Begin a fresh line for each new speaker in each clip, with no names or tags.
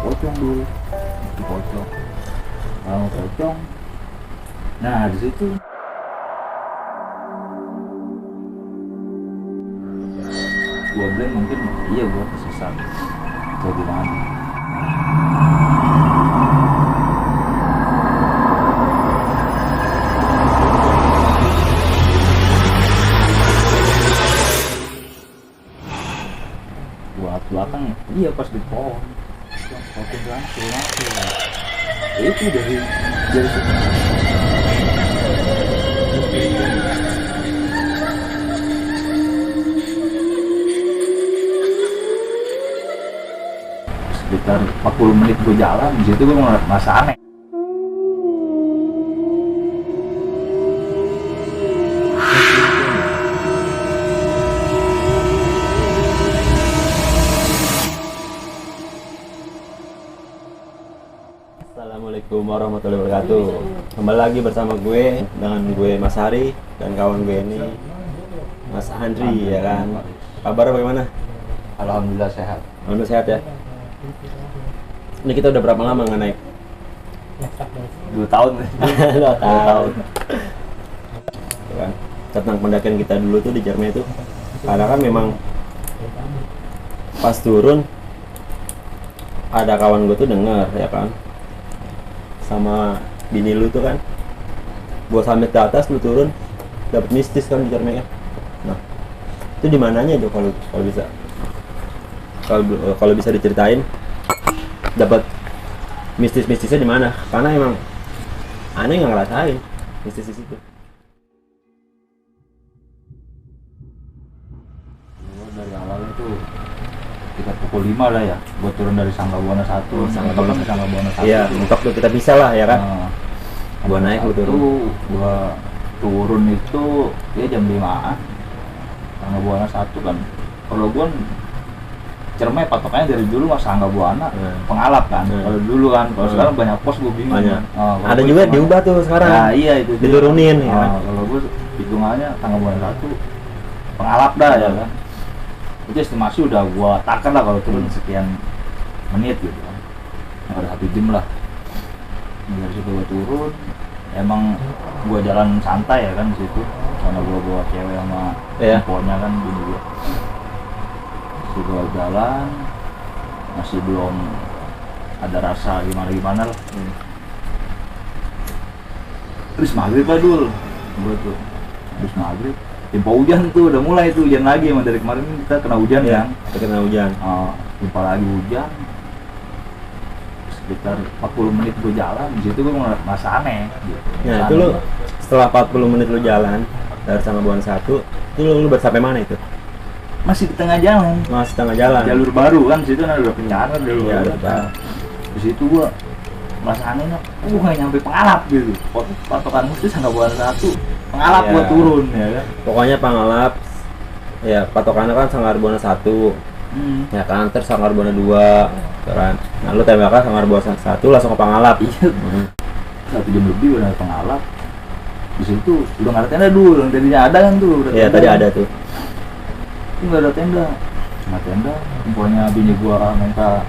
pocong dulu, itu pocong, kalau pocong, nah di situ gua bilang mungkin iya gua kesesat atau gimana. Gua belakang iya pas di pohon langsung itu dari situ. Sekitar 40 menit gue jalan, di situ gue merasa aneh.
Assalamualaikum warahmatullahi wabarakatuh. Kembali lagi bersama gue dengan gue Mas Hari dan kawan gue ini Mas Andri, ya kan. Kabar bagaimana?
Alhamdulillah sehat.
Alhamdulillah sehat ya. Ini kita udah berapa lama nggak naik?
2 tahun.
2 tahun. Ya kan? Tentang pendakian kita dulu tuh di Jerman itu, karena kan memang pas turun ada kawan gue tuh denger, ya kan, sama bini lu tuh kan, gua sampai ke atas, lu turun dapet mistis kan di Jerman kan. Nah, itu di mananya tuh kalau bisa, kalau bisa diceritain dapat mistisnya di mana? Karena emang aneh nggak ngerasain mistis di situ.
Dari awal itu sekitar pukul 5 lah ya, gua turun dari Sangga Buana 1, Sangga Buana 1.
Iya, mentok tuh kita bisa lah ya kan. Gua naik, lu turun.
Gua turun itu ya jam 5-an. Sangga Buana 1 kan. Kalau gua Cermai patokannya dari dulu Mas Sangga Buana, pengalap kan. Kalau dulu kan, kalau sekarang banyak pos gue bingung.
Banyak.
Ada
juga diubah tuh sekarang.
Nah, iya itu
diturunin ya kan.
Kalau gue hitungannya Sangga Buana 1 pengalap dah ya kan. Itu estimasi udah gua takar lah kalau turun sekian menit gitu kan. Ada 1 jam lah. Dari situ gua turun, emang gua jalan santai ya kan di situ. Karena gua bawa cewek sama handphonenya kan gini gua. Gua jalan masih belum ada rasa gimana lah. Terus maghrib lah dulu, gua tuh terus maghrib. Timpa hujan tuh udah mulai tuh hujan lagi, emang dari kemarin kita kena hujan kan.
Kita kena hujan.
Timpa lagi hujan. Sekitar 40 menit gue jalan, di situ gue merasa aneh. Gitu.
Nah itu lu setelah 40 menit lu jalan dari Sangga Buana 1, itu lu sampai mana itu?
Masih di tengah jalan.
Masih tengah jalan.
Jalur baru kan, di situ ada penjara jalur
ya,
baru. Di situ gue merasa aneh, nggak nyampe pengalap gitu. Patokan khusus Sangga Buana 1, pengalap gue turun ya kan.
Pokoknya pengalap, ya patokannya kan Sangga Buana 1, ya kan, terus Sangga Buana 2, kan. Nah lu tembakan Sangga Buana 1 langsung ke pengalap.
Iya. 1 jam lebih udah pengalap. Di situ udah nggak ada tenda dulu, yang tadinya ada kan tuh.
Iya tadi ada tuh.
Itu nggak ada tenda, pokoknya bini gua minta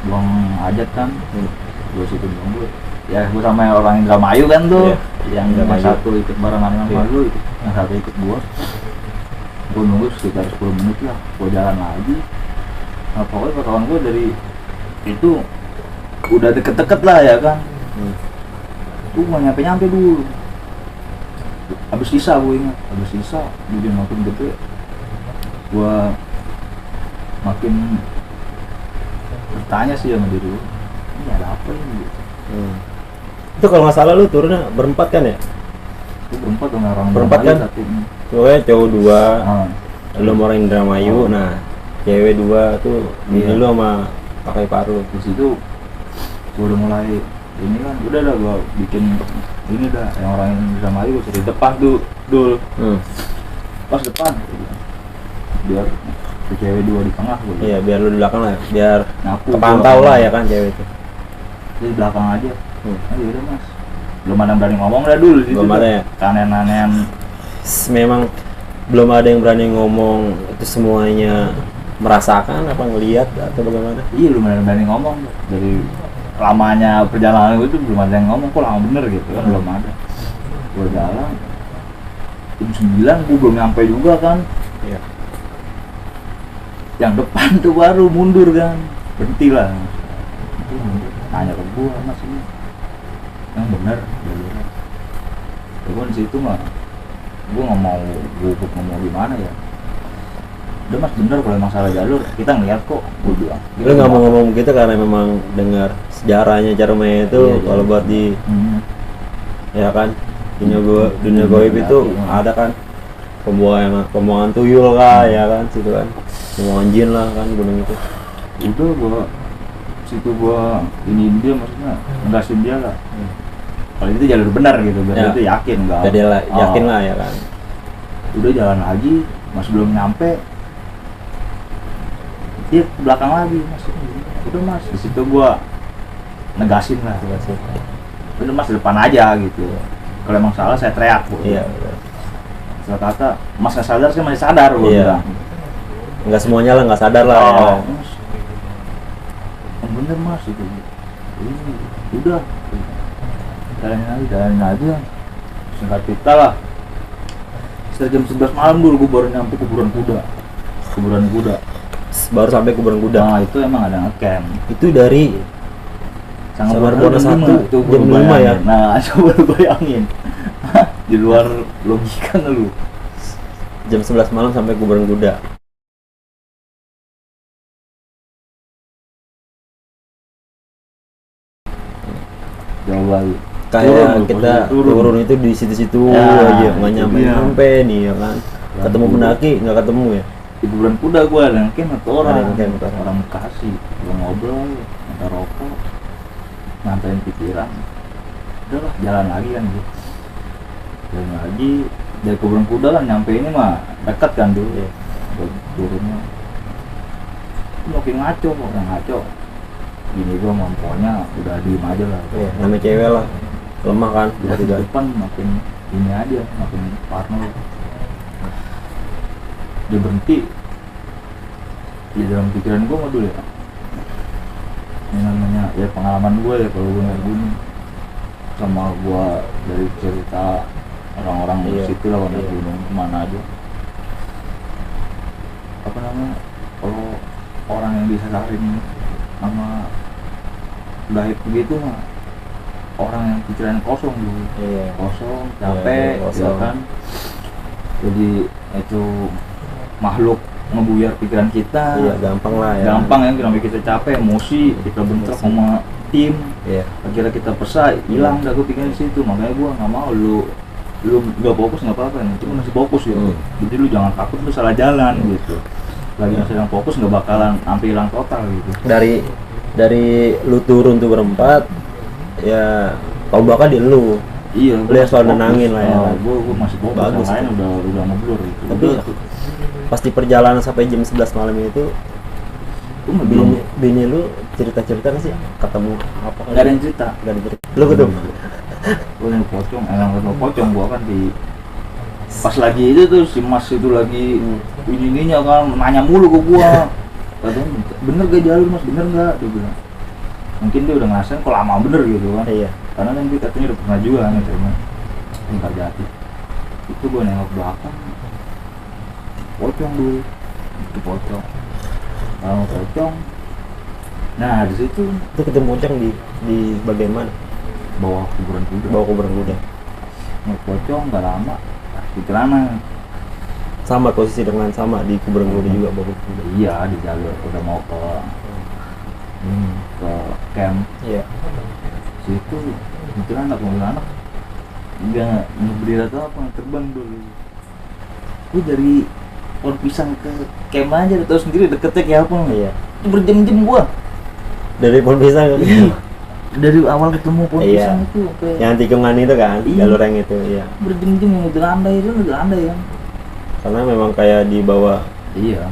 buang hajat kan, gua situ buang gua. Ya gua sama orang Indramayu kan tuh, yang satu ikut barengan sama lu, yang satu ikut gua. Gua nunggu sekitar 10 menit lah, gua jalan lagi. Nah pokoknya kawan gua dari itu udah deket-deket lah ya kan. Tuh gak nyampe dulu. Habis sisa gue ingat, hujan makin gede. Gua makin bertanya sih sama diri, ini ada apa ini?
Itu kalau nggak salah lu turunnya berempat kan ya?
Itu berempat dengan orang
berempat kan? Cowoknya cowok 2, lu orang Indramayu, nah cewek 2 tuh bini lu sama pakai paru.
Di situ gua udah mulai ini kan, udah dah gua bikin ini dah, yang orang Indramayu gua di depan tuh dul, pas depan, biar si cewek 2 di tengah gua.
Iya biar lu di belakang lah, biar
kepantau
lah ya kan cewek itu.
Di belakang aja. Ayo udah mas, belum ada yang berani ngomong dah dulu di situ.
Belum ada ya?
Kanen-kanen.
Memang belum ada yang berani ngomong, itu semuanya merasakan apa ngelihat atau bagaimana?
Iya, lumayan berani ngomong. Dari lamanya perjalanan gue itu belum ada yang ngomong, kok lama bener gitu kan, belum ada. Gue jalan jam 9 gue belum nyampe juga kan.
Iya.
Yang depan tuh baru mundur kan, berhenti lah. Itu mundur, nanya ke gue, mas ini yang bener jalur. Gue di situ mah, gue nggak mau gugup ngomong gimana ya. Udah mas bener, kalau emang salah jalur kita ngeliat kok, gue bilang.
Lu nggak mau ngomong gitu karena memang dengar sejarahnya Ciremai itu
Iya,
kalau
iya.
buat di ya kan dunia goib itu ada kan pembuangan tuyul lah ya kan situ kan, pembuangan jin lah kan gunung itu.
Udah gua situ gua ini dia maksudnya nggasin dia lah. Kalau itu jalur benar gitu, biar
Ya.
dia tuh yakin enggak.
Jadi yakin lah ya kan.
Udah jalan lagi, masih belum nyampe. Dia ke belakang lagi, mas. Udah mas, di situ gua negasin lah. Udah mas depan aja gitu. Kalau emang salah saya teriak. Gua
Iya.
bilang. Setelah kata mas nggak sadar, saya masih sadar. Gua
Iya.
bilang.
Nggak semuanya lah, nggak sadar lah. Ya kan?
Mas, yang bener mas itu. Ini udah. Jalanin aja. Singkat cerita lah. Setelah jam 11 malam dulu gue baru nyampe kuburan kuda.
Baru sampai kuburan kuda.
Nah itu emang ada ngecamp.
Itu dari Samarbono 1
itu
jam 5 ya.
Nah coba lu bayangin. Di luar logika nggak lu?
jam 11 malam sampai kuburan kuda.
Jauh lagi.
Kayak kita turun itu di situ-situ
Ya,
aja nggak
itu
nyampe nih ya kan. Ketemu pendaki nggak ketemu ya.
Di kuburan kuda gue ada ngecamp satu orang.
Ada ngecamp satu orang.
Orang Bekasi. Gue ngobrol, minta rokok, nganterin pikiran. Udahlah jalan lagi kan gitu. Jalan lagi dari kuburan kuda kan nyampe ini mah dekat kan dulu.
Iya.
Turunnya makin ngaco gini gua mampunya udah diem aja lah.
Iya, namanya cewek lah. Lemah kan
Udah di
tiba-tiba.
depan makin ini aja, makin parno. Dia berhenti di dalam pikiran gua mah dulu ya, ini namanya ya pengalaman gua ya kalau gua naik gunung sama gua dari cerita orang-orang di
Iya.
situ lah kalau naik
Iya.
gunung kemana aja. Apa namanya, kalau orang yang disasarin sama gaib begitu mah orang yang pikiran kosong dulu.
Iya.
Kosong,
Iya,
capek,
kosong.
ya kan. Jadi itu makhluk ngebuyar pikiran kita.
Iya, gampang lah ya.
Gampang ya, sampai kita capek, emosi, kita bentrok
Emosi.
sama tim.
Iya.
Akhirnya kita pesah, hilang dah gue pikiran di situ. Makanya gua nggak mau lu nggak fokus nggak apa-apa, nanti masih fokus gitu. Jadi lu jangan takut lu salah jalan gitu. Lagi sedang fokus nggak bakalan sampai hilang total gitu.
Dari lu turun tuh berempat ya tau bakal di lu.
Iya,
Lu yang selalu nenangin lah ya.
Gua masih fokus,
Bagus
yang lain
tuh.
udah ngeblur gitu.
Tapi pasti perjalanan sampai jam 11 malam itu
gua belum
bini lu cerita-cerita nggak sih ketemu apa
nggak ada yang cerita.
nggak ada cerita. Lu ketemu
Gua yang pocong, emang ketemu pocong gua kan di pas lagi itu tuh si Mas itu lagi ininya kan nanya mulu ke gua. Katanya bener gak jalur mas, bener gak? Dia bilang mungkin dia udah ngerasain kok lama bener gitu kan.
iya.
Karena kan dia katanya udah pernah juga kan terima tinggal jati. Itu gua nengok belakang pocong dulu, itu pocong kalau pocong. Nah di situ
Itu ketemu pocong di bagian mana?
bawah kuburan kuda.
Bawa kuburan kuda.
Nengok pocong nggak lama di celana.
Sama posisi dengan sama di kuburan kuda juga bawa kuda.
Iya di jalur udah mau ke ke camp.
Iya.
Situ itu anak dia berdiri atau apa terbang dulu. Gue dari pohon pisang ke camp aja udah tahu sendiri deketnya kayak apa.
Iya.
Berjam-jam gua
Dari pohon pisang.
dari awal ketemu pohon
Iya.
pisang itu sampai
Yang tikungan itu kan,
Iya.
jalur yang itu, iya.
berjam-jam yang udah andai itu udah andai kan.
Karena memang kayak dibawa
Iya.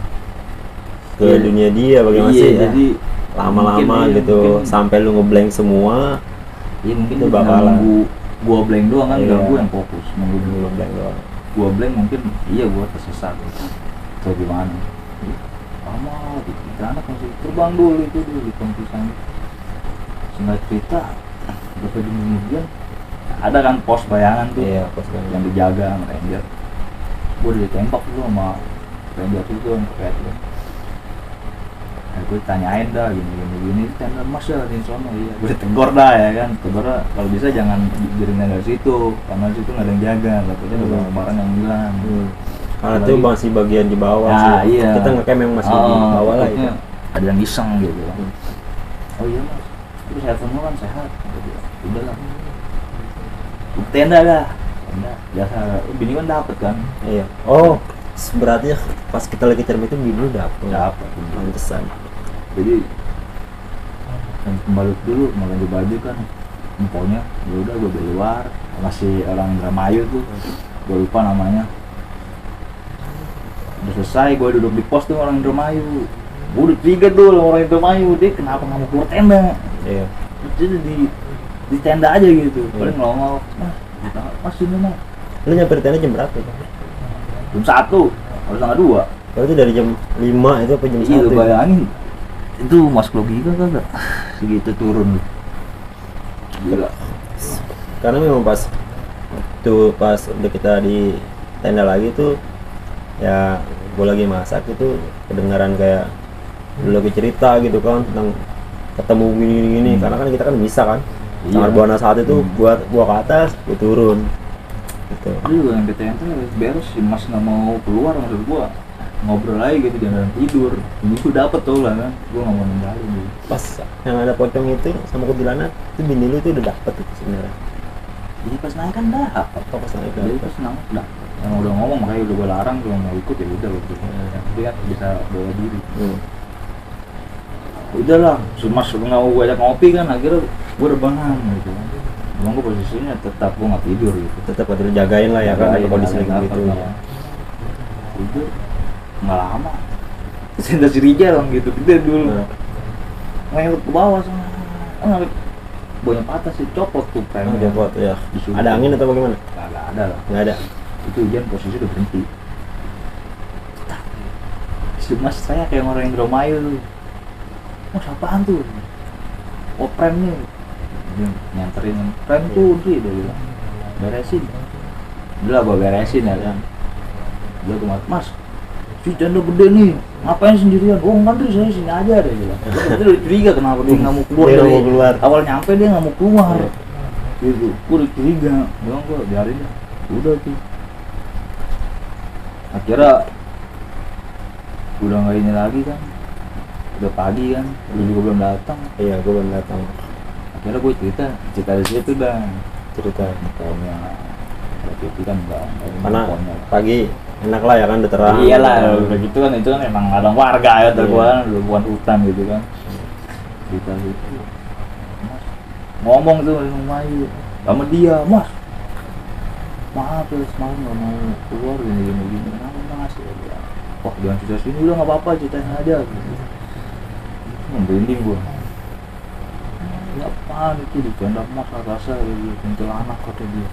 ke
Iya.
dunia dia bagaimana
Iya,
sih ya?
jadi
Lama-lama
mungkin iya,
gitu
mungkin-
sampai lu ngeblank semua.
Iya mungkin
Itu
dia tinggal
bakalan.
nunggu gua blank doang kan,
Iya.
tinggal gua yang fokus nunggu dulu.
Ngeblank doang.
Gua blank mungkin iya gua tersesat atau gimana. lama gitu. Anak masih terbang dulu itu di pisang. Singkat cerita berapa jam kemudian ada kan pos bayangan tuh,
Iya, pos
yang
bayangan.
dijaga sama ranger. Gue ditembak dulu sama ranger itu yang pakai itu. Nah, gue tanyain dah gini tenda mas ya di sono. Iya, gue tegur dah ya kan, tegur dah, kalau bisa jangan dirinya dari situ karena situ nggak ada yang jaga, takutnya ada barang-barang yang hilang.
Karena itu masih bagian di bawah
Ya,
sih.
iya.
Kita ngecamp yang masih di bawah lah itu.
takutnya ada yang iseng gitu. Oh iya mas, terus handphone kan sehat. Udah lah, tenda dah, tenda biasa. Bini kan dapet kan,
Iya. Oh, berarti pas kita lagi cermin itu bini lu dapet.
dapet.
Pantesan.
Jadi yang kembali dulu mau ganti baju kan, emponya ya udah gue di luar, masih orang Indramayu tuh, gue lupa namanya. Udah selesai gue duduk di pos tuh orang Indramayu, gue udah trigger tuh sama orang Indramayu, dia kenapa nggak mau keluar tenda,
Iya.
jadi di tenda aja gitu, paling ngelongok, mas ini mas,
Lu nyampe di tenda jam berapa?
jam 1, harus setengah 2.
Berarti dari jam 5 itu apa jam 1?
Iya, bayangin itu mas logika kagak segitu turun, gila.
Karena memang pas udah kita di tenda lagi tuh ya gue lagi masak itu kedengaran kayak lu lagi cerita gitu kan tentang ketemu gini karena kan kita kan bisa kan
Iya.
sangat buana saat itu gua ke atas gua turun gitu.
Itu juga yang PTN tuh beres si mas nggak mau keluar, maksud gua ngobrol aja gitu jangan tidur. Ini gua dapet tuh lah kan, gua nggak mau ninggalin gitu.
Pas yang ada pocong itu sama kuntilanak itu bini lu itu udah dapet itu sebenarnya.
Jadi pas naik kan dah,
Apa pas naik
jadi
dapet?
pas naik dah. Yang udah ngomong makanya udah gua larang, kalau mau ikut ya udah gitu. Dia bisa bawa diri. Udahlah, si mas nggak mau gua ajak ngopi kan, akhirnya gua rebahan gitu kan. Emang gua posisinya tetap gua nggak tidur gitu.
Tetap ada jagain lah ya kan ada kondisi
Jagain
gitu
apa,
ya.
tidur nggak lama senda si Rijal orang gitu gede dulu ngikut ke bawah sana nggak banyak patah sih, copot tuh
Oh,
premnya.
dia kuat ya.
Disuruh.
Ada angin atau bagaimana?
Nggak ada lah,
Nggak ada.
itu hujan posisi udah berhenti. Si mas saya kayak orang Indramayu tuh, mas apaan tuh, oh premnya, dia nyanterin prem tuh dia bilang beresin, udah lah gua beresin ya kan. Dia tuh mas si tenda gede nih, ngapain sendirian? Oh enggak deh, saya sini aja deh bilang. Dia udah curiga kenapa dia nggak mau keluar
Dia nggak
dari
mau keluar.
awal nyampe dia nggak mau keluar. Gitu, gua udah curiga, bilang gua biarin dah. Udah tuh. Akhirnya udah nggak ini lagi kan, udah pagi kan, lu juga belum datang.
Iya, gua belum datang.
Akhirnya gue cerita di situ dah,
Cerita.
pokoknya itu kan enggak,
Karena
pokoknya.
pagi enak lah ya kan udah terang.
Iyalah, udah gitu kan itu kan emang ladang warga ya,
Iya.
gua kan bukan hutan gitu kan. Kita gitu. Mas, ngomong tuh Mayu sama dia, mas. Maaf ya semalam nggak mau keluar gini. Kenapa mas? Ya, dia, wah jangan cerita sini udah nggak apa-apa ceritain aja. Gitu. Merinding gua. Ya apaan itu di tenda mas rasa gitu, kuntilanak kata dia.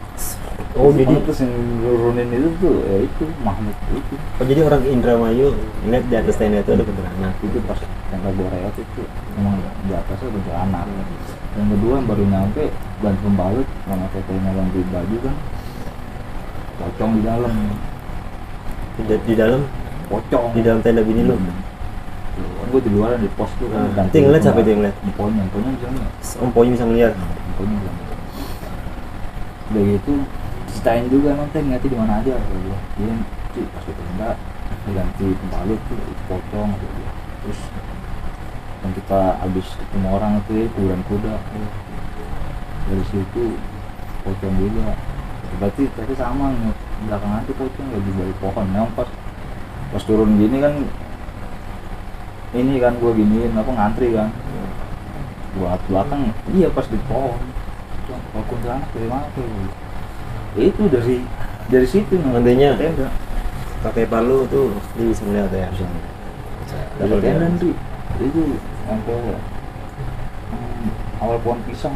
Oh, jadi
terus yang nurunin itu tuh ya itu Mahmud itu.
oh, jadi orang Indramayu ngeliat di atas tenda itu ada kuntilanak.
Itu pas yang gue reot itu emang di atasnya kuntilanak. Yang kedua yang baru nyampe bantu pembalut sama tetenya ganti baju kan, pocong di dalam,
Di dalam
pocong
di dalam tenda bini lu.
gue di luar di pos tuh kan.
Nah, itu yang ngeliat siapa itu yang ngeliat?
Emponya bisa ngeliat.
Emponya bisa ngeliat.
Emponya bisa ngeliat. Udah gitu ceritain juga emang teh ngeliatnya di mana aja gitu. Dia sih pas ke tenda ganti pembalut tuh itu pocong gitu. Terus yang kita habis ketemu orang itu ya kuburan kuda, dari situ pocong juga. Berarti tapi sama nih, belakangan tuh pocong lagi balik pohon. Memang pas turun gini kan, ini kan gua giniin apa ngantri kan, gua belakang iya pas di pohon. Kalau kuntilanak dari mana tuh? Ya itu dari situ
Nantinya
tenda.
pakai palu tuh dia bisa ngeliat ya.
Dapat tenda nih. Itu sampai awal pohon pisang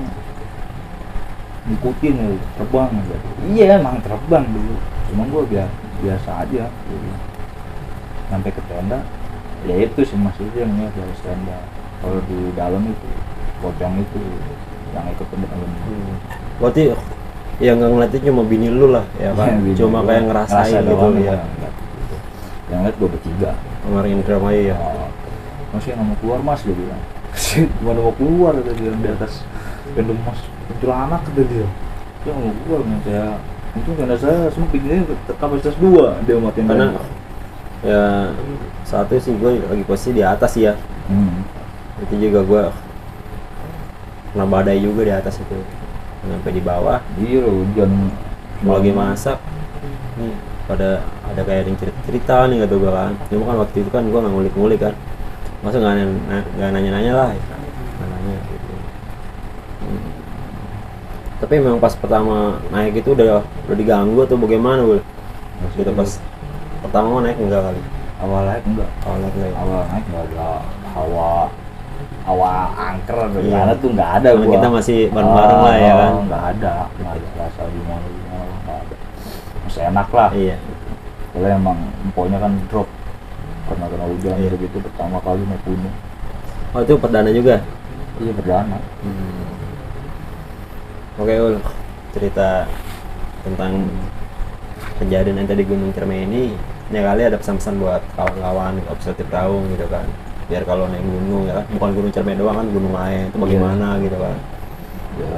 ngikutin ya, terbang aja. Iya emang terbang dulu. Cuma gua biasa aja. Sampai ke tenda ya itu sih Mas, itu yang niat dari stand-by. Kalau di dalam itu pocong itu yang ikut ke dalam.
Berarti yang nggak ngeliatin cuma bini lu lah ya kan,
Bini
cuma
gua
kayak ngerasain gitu
doang,
ya.
Yang lihat gue bertiga.
Kemarin Indramayu ya.
Masih nggak mau keluar Mas, dia bilang. Gimana mau keluar, kata dia di atas pendem Mas, kuntilanak kata dia. Dia nggak mau keluar nih, saya untung karena saya semua pinggirnya kapasitas 2 dia matiin.
Karena ya satu sih gue lagi posisi di atas ya, itu juga gue kena badai juga di atas itu, sampai di bawah.
Iya loh, hujan
Kalau lagi masak nih pada ada kayak yang cerita nih kata gue kan, cuma kan waktu itu kan gue nggak ngulik-ngulik kan, masa nggak nanya-nanya lah ya kan? Nggak nanya gitu. Tapi memang pas pertama naik itu udah diganggu atau bagaimana gue gitu pas pertama naik enggak kali,
awal naik enggak,
awal naik enggak ya?
awal naik nggak ada hawa angker atau
Iya.
gimana tuh nggak ada.
Karena
Gua
kita masih bareng-bareng lah ya kan.
nggak ada rasa gimana nggak ada, masih enak lah.
Iya.
Kalau emang emponya kan drop karena kena hujan
Iya.
gitu pertama kali naik gunung.
Oh itu perdana juga.
Iya perdana.
Oke Ul, cerita tentang kejadian yang tadi Gunung Ciremai ini kali ada pesan-pesan buat kawan-kawan observatif Raung gitu kan, biar kalau naik gunung ya kan, bukan Gunung Ciremai doang kan, gunung lain itu bagaimana gitu kan.
Ya,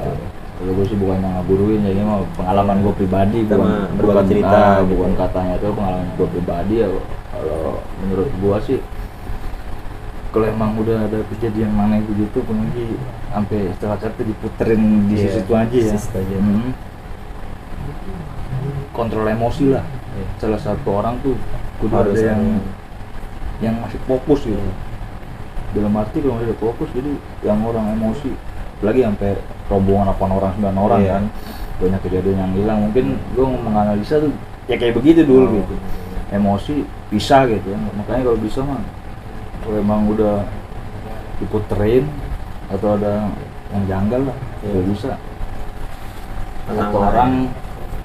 kalau gue sih bukan yang ngaburuin, ya ini mah pengalaman gue pribadi,
Kita mah berbagi
bukan
cerita gitu.
bukan katanya itu pengalaman gue pribadi ya. Kalau menurut gue sih, kalau emang udah ada kejadian mana begitu, pengen sampai setelah kata diputerin di
Iya,
situ aja ya.
situ aja.
Kontrol emosi lah.
Iya.
Salah satu orang tuh kudu
Harus
ada
ada.
yang masih fokus gitu. Dalam arti kalau udah fokus, jadi yang orang emosi, lagi sampai rombongan 8 orang 9 orang
Iya.
kan, banyak kejadian yang hilang. Mungkin gue menganalisa tuh ya kayak begitu dulu gitu, emosi pisah gitu ya. Makanya kalau bisa mah, kalau emang udah diputerin atau ada yang janggal lah, ya bisa
Tenang
satu
lah
orang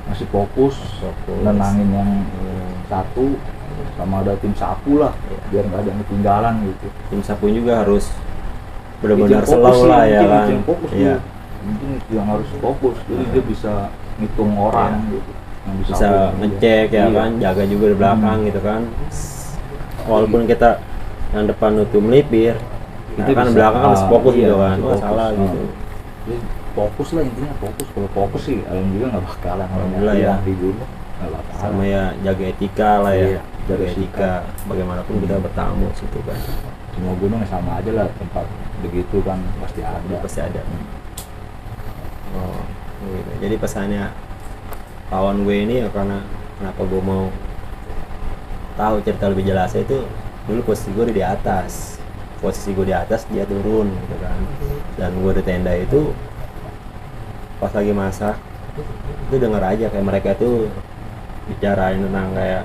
masih fokus nenangin yang satu, sama ada tim sapu lah, biar nggak ada yang ketinggalan gitu.
Tim sapu juga harus benar-benar
Itu yang fokus
slow
sih,
lah ya
mungkin
kan.
itu yang fokus
Iya.
tuh. Mungkin itu yang harus fokus, jadi dia bisa ngitung orang gitu, yang
Bisa
sapu.
ngecek ya
Iya.
kan, jaga juga di belakang gitu kan. Walaupun kita yang depan itu melipir,
Itu
itu kan
bisa,
belakang kan masih fokus
iya,
gitu kan,
masih
nggak
fokus.
salah gitu.
Jadi fokus lah intinya, fokus. Kalau fokus sih alhamdulillah nggak bakalan,
Alhamdulillah ya.
di gunung nggak bakalan.
Sama ya jaga etika lah ya,
Iya,
jaga
jaga
etika bagaimanapun kita bertamu situ kan,
Semua gunung sama aja lah, tempat begitu kan pasti ada.
pasti ada. Oh gitu. Jadi pesannya kawan gue ini ya, karena kenapa gue mau tahu cerita lebih jelasnya itu, dulu posisi gue di atas, dia turun gitu kan, dan gue di tenda itu pas lagi masak itu denger aja kayak mereka tuh bicarain tentang kayak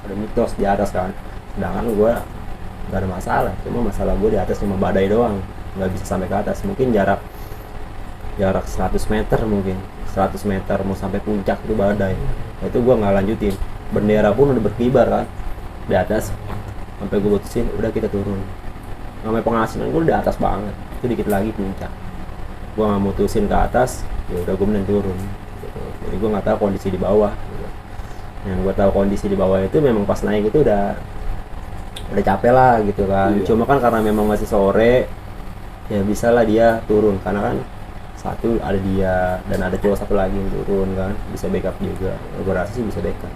ada mitos di atas kan, sedangkan gue gak ada masalah, cuma masalah gue di atas cuma badai doang, nggak bisa sampai ke atas. Mungkin jarak 100 meter, mungkin 100 meter mau sampai puncak itu badai. Nah, itu gue nggak lanjutin, bendera pun udah berkibar kan di atas, sampai gue putusin udah kita turun. Namanya penghasilan gue udah di atas banget, itu dikit lagi puncak, gue nggak mutusin ke atas, ya udah gue mending turun gitu. Jadi gue nggak tahu kondisi di bawah gitu. Yang gue tahu kondisi di bawah itu memang pas naik itu udah capek lah gitu kan.
Iya.
Cuma kan karena memang masih sore, ya bisa lah dia turun, karena kan satu ada dia dan ada cowok satu lagi yang turun kan, bisa backup juga. Gue rasa sih bisa backup,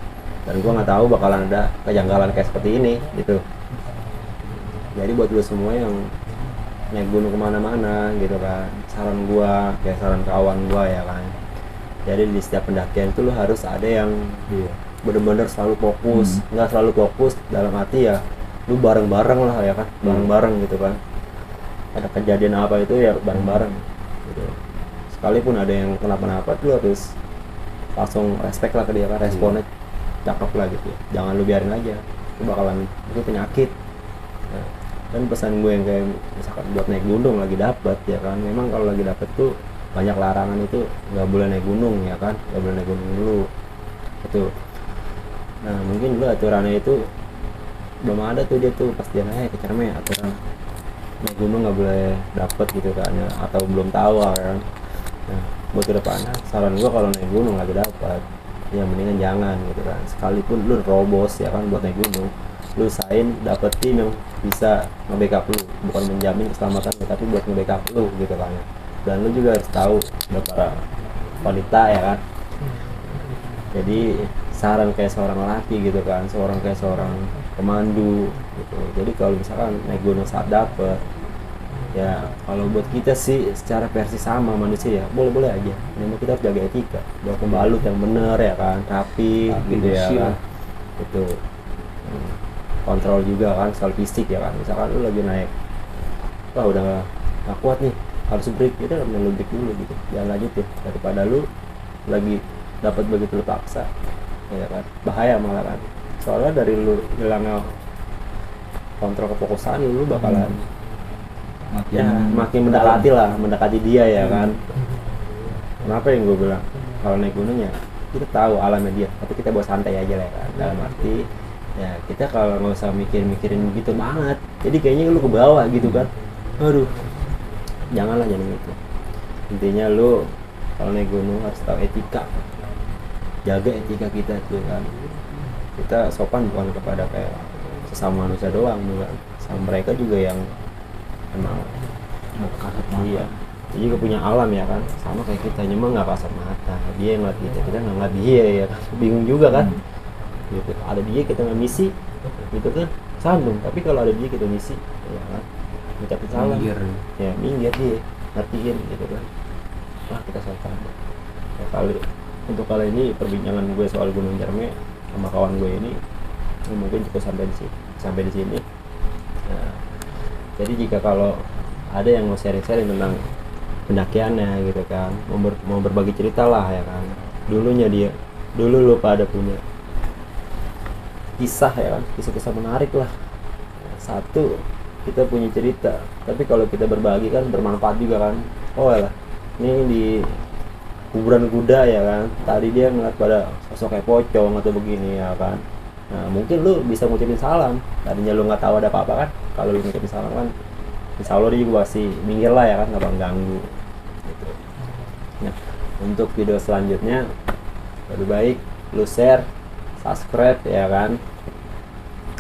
dan gue nggak tahu bakalan ada kejanggalan kayak seperti ini gitu. Jadi buat lo semua yang naik gunung kemana-mana gitu kan, saran gue kayak saran kawan gue ya kan, jadi di setiap pendakian itu lo harus ada yang
Iya.
bener-bener selalu fokus. Nggak selalu fokus dalam arti ya lu bareng-bareng lah ya kan, bareng-bareng gitu kan, ada kejadian apa itu ya bareng-bareng gitu. Sekalipun ada yang kenapa-napa tuh lu harus langsung respect lah ke dia kan, responnya cakep lah gitu, jangan lu biarin aja, itu bakalan itu penyakit. Nah, dan pesan gue yang kayak misalkan buat naik gunung lagi dapat ya kan, memang kalau lagi dapat tuh banyak larangan, itu nggak boleh naik gunung ya kan, nggak boleh naik gunung dulu itu. Nah mungkin dulu aturannya itu belum ada tuh dia tuh pas dia naik ke Cerme aturan naik gunung nggak boleh dapet gitu kan ya, atau belum tahu kan. Nah buat kedepannya saran gua kalau naik gunung lagi dapat ya mendingan jangan gitu kan, sekalipun lu robos ya kan buat naik gunung, lu usahain dapet tim yang bisa nge-backup lu, bukan menjamin keselamatan lu tapi buat nge-backup lu gitu kan ya. Dan lu juga harus tahu ada para wanita ya kan, jadi saran kayak seorang laki gitu kan, kayak seorang pemandu gitu. Jadi kalau misalkan naik gunung saat dapet ya, kalau buat kita sih secara versi sama manusia ya boleh-boleh aja, cuma kita harus jaga etika, bawa pembalut yang bener ya kan, rapi gitu ya
bersih
kan
lah.
itu. Kontrol juga kan soal fisik ya kan, misalkan lu lagi naik wah udah nggak kuat nih harus break, itu lu break dulu gitu, jangan lanjutin daripada lu lagi dapat begitu lu paksa ya kan, bahaya malah kan, soalnya dari lu hilangnya kontrol kefokusan lu bakalan ya makin mendekati dia ya kan. Kenapa yang gue bilang kalau naik gunung ya kita tahu alamnya dia, tapi kita bawa santai aja lah ya kan, dalam arti ya kita kalau nggak usah mikirin gitu banget, jadi kayaknya lu ke bawah gitu kan, aduh jangan gitu. Intinya lu kalau naik gunung harus tahu etika, jaga etika kita tuh kan, kita sopan bukan kepada kayak sesama manusia doang juga, sama mereka juga yang emang
kasat
iya, dia juga punya alam ya kan, sama kayak kita, cuma nggak kasat mata, dia yang ngeliat kita nggak ngeliat dia ya kan, bingung juga kan. Gitu, ada dia kita nggak misi gitu kan sambung, tapi kalau ada dia kita misi ya kan ngucapin salam ya minggir dia ngertiin gitu kan, wah kita sopan ya. Untuk kali ini perbincangan gue soal Gunung Cerme sama kawan gue ini mungkin cukup sampai di sini. Nah, jadi jika kalau ada yang mau sharing-sharing tentang pendakiannya gitu kan, mau berbagi cerita lah ya kan, dulu lu pada punya kisah ya kan, kisah menarik lah. Satu, kita punya cerita, tapi kalau kita berbagi kan bermanfaat juga kan. Oh lah, ini di kuburan kuda ya kan, tadi dia ngeliat pada sosok kayak pocong atau begini ya kan. Nah mungkin lu bisa ngucapin salam, tadinya lu nggak tahu ada apa-apa kan, kalau lu ngucapin salam kan insya Allah dia juga pasti minggir lah ya kan, nggak bakal ganggu gitu. Nah untuk video selanjutnya lebih baik lu share, subscribe ya kan,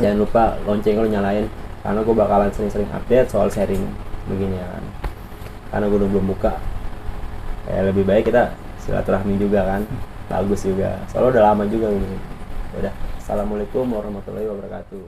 jangan lupa lonceng lu nyalain, karena gue bakalan sering-sering update soal sharing begini ya kan, karena gue belum buka ya, lebih baik kita silaturahmi juga kan, bagus juga soalnya udah lama juga begini. Udah, assalamualaikum warahmatullahi wabarakatuh.